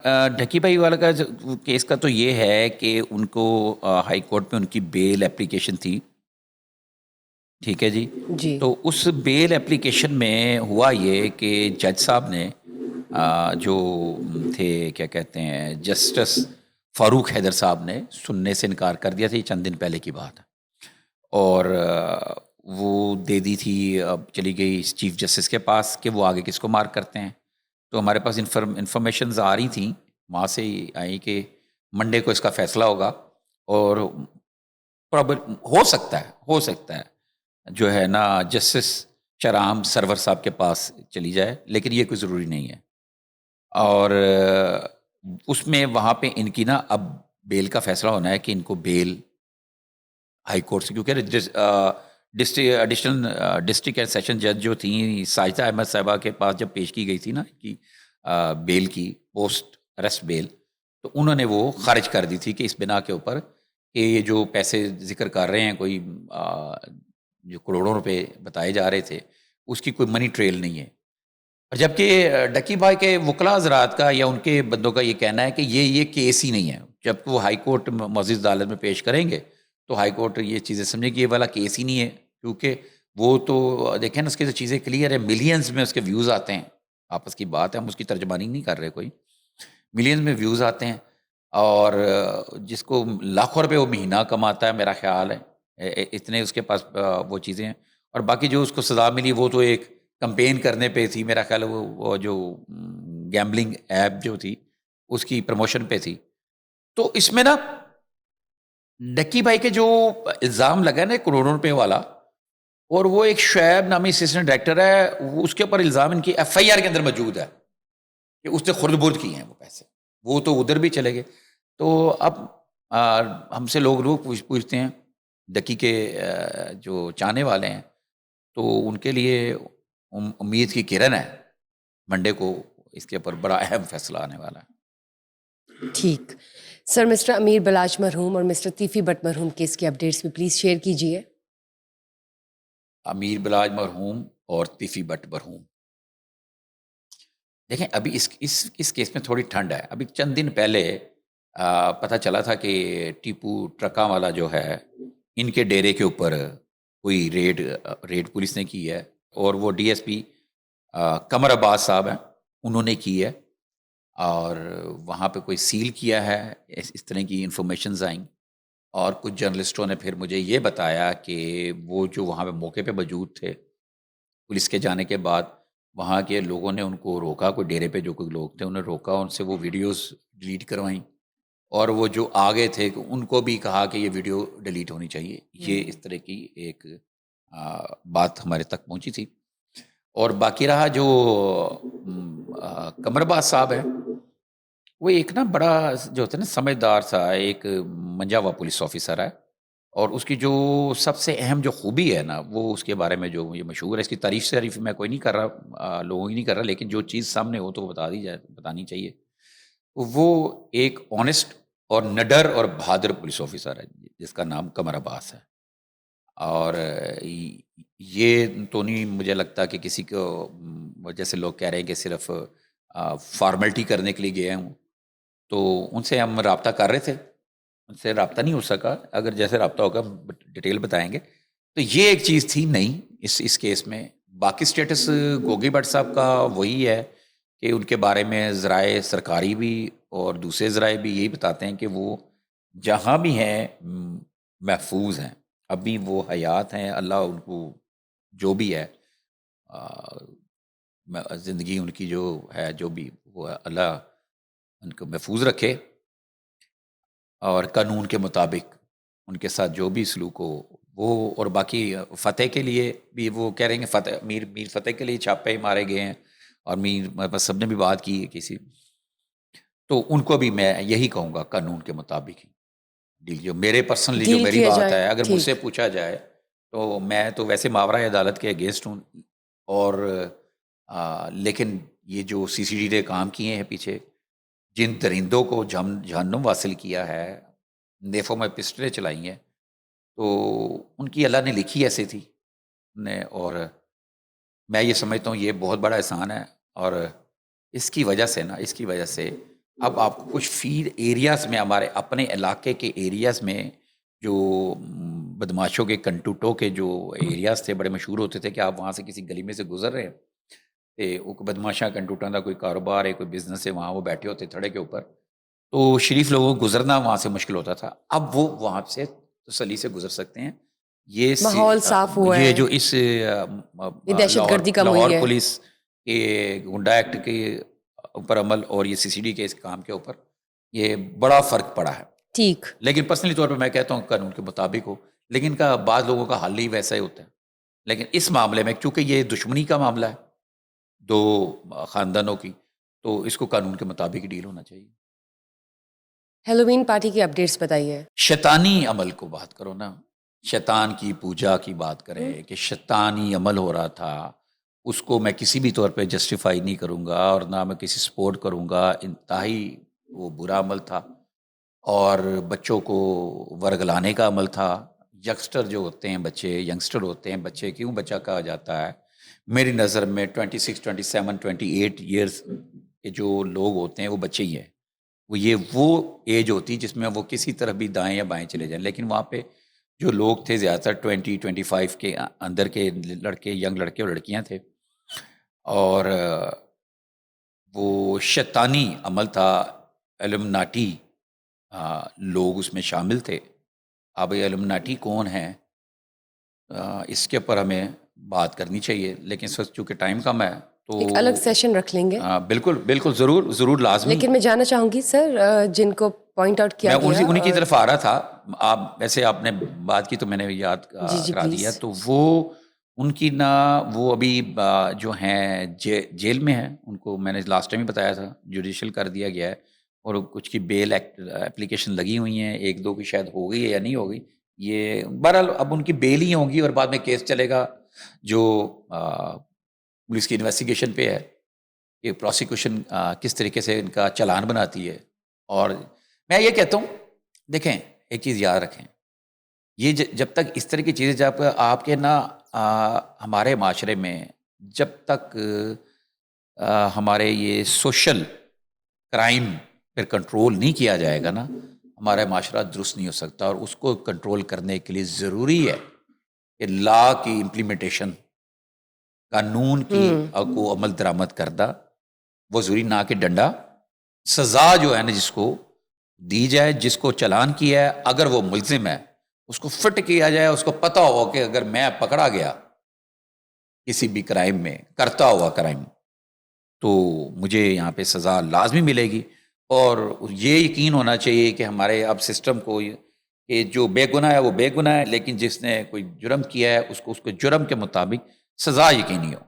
ढकी भाई वाला का केस का तो ये है कि उनको हाई कोर्ट में उनकी बेल एप्लीकेशन थी। ठीक है जी। जी। तो उस बेल एप्लीकेशन में हुआ ये कि जज साहब ने जो थे क्या कहते हैं जस्टिस फारूक हैदर साहब ने सुनने से इनकार कर दिया था। ये चंद दिन पहले की बात है। और वो दे दी थी, अब चली गई चीफ जस्टिस के पास कि वो आगे किसको मार्क करते हैं। तो हमारे पास इंफॉर्मेशन आ रही थी, वहाँ से ही आई कि मंडे को इसका फैसला होगा। और प्रॉबर हो सकता है जो है ना जस्टिस शराम सरवर साहब के पास चली जाए, लेकिन ये कोई ज़रूरी नहीं है। और उसमें वहाँ पे इनकी ना अब बेल का फैसला होना है कि इनको बेल हाई कोर्ट से, क्योंकि डिस्ट्रिक्ट एंड सेशन जज जो थी साजिदा अहमद साहिबा के पास जब पेश की गई थी ना कि बेल की पोस्ट अरेस्ट बेल, तो उन्होंने वो खारिज कर दी थी कि इस बिना के ऊपर कि ये जो पैसे जिक्र कर रहे हैं कोई जो करोड़ों रुपए बताए जा रहे थे, उसकी कोई मनी ट्रेल नहीं है। और जबकि डकी भाई के वकला हज़रात का या उनके बंदों का ये कहना है कि ये केस ही नहीं है। जब वो हाई कोर्ट मज़ीद अदालत में पेश करेंगे, तो हाई कोर्ट ये चीज़ें समझे कि ये वाला केस ही नहीं है, क्योंकि वो तो देखें ना उसकी तो चीज़ें क्लियर है, मिलियंस में उसके व्यूज़ आते हैं। आपस की बात है, हम उसकी तर्जमानी नहीं कर रहे कोई। मिलियंस में व्यूज़ आते हैं और जिसको लाखों रुपए वो महीना कमाता है मेरा ख़्याल है। इतने उसके पास वो चीज़ें हैं। और बाकी जो उसको सज़ा मिली वो तो एक कैंपेन करने पे थी, मेरा ख़्याल है वो जो गैम्बलिंग ऐप जो थी, उसकी प्रमोशन पे थी। तो इसमें ना डक्की भाई के जो इल्ज़ाम लगा है ना करोड़ों रुपए वाला, और वो एक शुएब नामी असिस्टेंट डायरेक्टर है, वो उसके ऊपर इल्ज़ाम इनकी एफआईआर के अंदर मौजूद है कि उसने खुर्द-बुर्द किए हैं वो पैसे। वो तो उधर भी चले गए। तो अब हमसे लोग पूछते हैं, डक्की के जो चाहने वाले हैं, तो उनके लिए उम्मीद की किरण है। मंडे को इसके ऊपर बड़ा अहम फैसला आने वाला है। ठीक। सर, मिस्टर अमीर बलाच मरहूम और मिस्टर तीफ़ी बट मरहूम केस की अपडेट्स भी प्लीज़ शेयर कीजिए। अमीर बिलाज मरहूम और तिफ़ी बट मरहूम। देखें, अभी इस केस में थोड़ी ठंड है। अभी चंद दिन पहले पता चला था कि टीपू ट्रका वाला जो है, इनके डेरे के ऊपर कोई रेड पुलिस ने की है। और वो डीएसपी कमर अब्बास साहब हैं, उन्होंने की है। और वहाँ पे कोई सील किया है, इस तरह की इन्फॉर्मेशंस आईं। और कुछ जर्नलिस्टों ने फिर मुझे ये बताया कि वो जो वहाँ पे मौके पे मौजूद थे, पुलिस के जाने के बाद वहाँ के लोगों ने उनको रोका, कोई डेरे पे जो कोई लोग थे उन्हें रोका, उनसे वो वीडियोज़ डिलीट करवाईं। और वो जो आगे थे उनको भी कहा कि ये वीडियो डिलीट होनी चाहिए। ये इस तरह की एक बात हमारे तक पहुँची थी। और बाकी रहा जो कमरबाज साहब हैं, वो एक ना बड़ा जो होता है ना समझदार सा एक मंझा हुआ पुलिस ऑफिसर है। और उसकी जो सबसे अहम जो खूबी है ना, वो उसके बारे में जो ये मशहूर है, इसकी तारीफ मैं कोई नहीं कर रहा, लोगों की नहीं कर रहा, लेकिन जो चीज़ सामने हो तो वो बतानी चाहिए। वो एक ऑनेस्ट और निडर और बहादुर पुलिस ऑफिसर है, जिसका नाम कमर अब्बास है। और ये तो नहीं मुझे लगता कि किसी को जैसे लोग कह रहे हैं कि सिर्फ फॉर्मेलिटी करने के लिए गए हूँ। तो उनसे हम राब्ता कर रहे थे, उनसे राब्ता नहीं हो सका। अगर जैसे राब्ता होगा डिटेल बताएंगे। तो ये एक चीज़ थी नहीं इस केस में। बाकी स्टेटस गोगी भट्ट साहब का वही है कि उनके बारे में ज़राए सरकारी भी और दूसरे ज़राए भी यही बताते हैं कि वो जहाँ भी हैं महफूज हैं। अभी वो हयात हैं, अल्लाह उनको जो भी है ज़िंदगी उनकी जो है, जो भी वो है, अल्लाह उनको महफूज रखे। और कानून के मुताबिक उनके साथ जो भी सलूक हो वो। और बाकी फ़तेह के लिए भी वो कह रहे हैं कि मीर फ़तेह के लिए छापे मारे गए हैं। और बस सबने भी बात की है किसी, तो उनको भी मैं यही कहूँगा कानून के मुताबिक ही डील। जो मेरे पर्सनली जो डील मेरी किया बात जाए। है, अगर मुझसे ठीक। पूछा जाए तो मैं तो वैसे मावरा अदालत के अगेंस्ट हूँ। और लेकिन ये जो सीसीडी ने काम किए हैं पीछे, जिन दरिंदों को जहन्नुम वासिल किया है, नेफों में पिस्टलें चलाई हैं, तो उनकी अल्लाह ने लिखी ऐसे थी ने। और मैं ये समझता हूँ ये बहुत बड़ा एहसान है। और इसकी वजह से اب آپ کو کچھ فیلڈ ایریاز میں، ہمارے اپنے علاقے کے ایریاز میں جو بدماشوں کے کنٹوٹوں کے جو ایریاز تھے بڑے مشہور ہوتے تھے کہ آپ وہاں سے کسی گلی میں سے گزر رہے ہیں تے وہ بدماشاں کنٹوٹاں کا کوئی کاروبار ہے، کوئی بزنس ہے، وہاں وہ بیٹھے ہوتے تھڑے کے اوپر، تو شریف لوگوں کو گزرنا وہاں سے مشکل ہوتا تھا. اب وہ وہاں سے تسلی سے گزر سکتے ہیں. ماحول صاف ہوا یہ ہے، جو اس یہ دہشت گردی کم لاہور ہوئی ہے. پولیس کے گنڈا ایکٹ کے اوپر عمل اور یہ CCD کے اس کام کے اوپر یہ بڑا فرق پڑا ہے. ٹھیک. لیکن پرسنلی طور پہ میں کہتا ہوں قانون کے مطابق ہو، لیکن کا بعض لوگوں کا حل ہی ویسا ہی ہوتا ہے. لیکن اس معاملے میں چونکہ یہ دشمنی کا معاملہ ہے دو خاندانوں کی، تو اس کو قانون کے مطابق ڈیل ہونا چاہیے. ہیلووین پارٹی کی اپڈیٹس بتائیے. شیطانی عمل کو بات کرو نا، شیطان کی پوجا کی بات کریں کہ شیطانی عمل ہو رہا تھا، اس کو میں کسی بھی طور پہ جسٹیفائی نہیں کروں گا اور نہ میں کسی سپورٹ کروں گا. انتہائی وہ برا عمل تھا اور بچوں کو ورگلانے کا عمل تھا. ینگسٹر جو ہوتے ہیں بچے، ینگسٹر ہوتے ہیں بچے، کیوں بچہ کہا جاتا ہے؟ میری نظر میں 26 27 28 ایئرس کے جو لوگ ہوتے ہیں وہ بچے ہی ہیں. وہ ایج ہوتی جس میں وہ کسی طرح بھی دائیں یا بائیں چلے جائیں. لیکن وہاں پہ جو لوگ تھے زیادہ تر 20 25 کے اندر کے لڑکے، ینگ لڑکے اور لڑکیاں تھے، اور وہ شیطانی عمل تھا. علمناٹی لوگ اس میں شامل تھے. اب یہ علمناٹی کون ہیں اس کے اوپر ہمیں بات کرنی چاہیے، لیکن سر چونکہ ٹائم کم ہے تو ایک الگ سیشن رکھ لیں گے. بالکل بالکل، ضرور لازمی. لیکن میں جاننا چاہوں گی سر، جن کو پوائنٹ آؤٹ کیا میں گیا، انہی کی طرف آ رہا تھا. ویسے آپ نے بات کی تو میں نے یاد جی کرا دیا. پلیز. تو وہ ان کی نہ وہ ابھی جو ہیں جیل میں ہیں، ان کو میں نے لاسٹ ٹائم ہی بتایا تھا جوڈیشل کر دیا گیا ہے، اور کچھ کی بیل اپلیکیشن لگی ہوئی ہیں، 1 2 کی شاید ہو گئی ہے یا نہیں ہو گئی. یہ بہرحال اب ان کی بیل ہی ہوگی اور بعد میں کیس چلے گا جو پولیس کی انویسٹیگیشن پہ ہے کہ پروسیکیوشن کس طریقے سے ان کا چلان بناتی ہے. اور میں یہ کہتا ہوں، دیکھیں ایک چیز یاد رکھیں، یہ جب تک اس طرح کی چیزیں جب آپ کے نا ہمارے معاشرے میں جب تک ہمارے یہ سوشل کرائم پر کنٹرول نہیں کیا جائے گا نا، ہمارا معاشرہ درست نہیں ہو سکتا. اور اس کو کنٹرول کرنے کے لیے ضروری ہے کہ لا کی امپلیمنٹیشن، قانون کی کو عمل درآمد کردہ وہ ضروری، نہ کہ ڈنڈا. سزا جو ہے نا جس کو دی جائے، جس کو چلان کیا ہے، اگر وہ ملزم ہے اس کو فٹ کیا جائے، اس کو پتہ ہو کہ اگر میں پکڑا گیا کسی بھی کرائم میں کرتا ہوا کرائم تو مجھے یہاں پہ سزا لازمی ملے گی. اور یہ یقین ہونا چاہیے کہ ہمارے اب سسٹم کو کہ جو بے گناہ ہے وہ بے گناہ ہے، لیکن جس نے کوئی جرم کیا ہے اس کو جرم کے مطابق سزا یقینی ہو.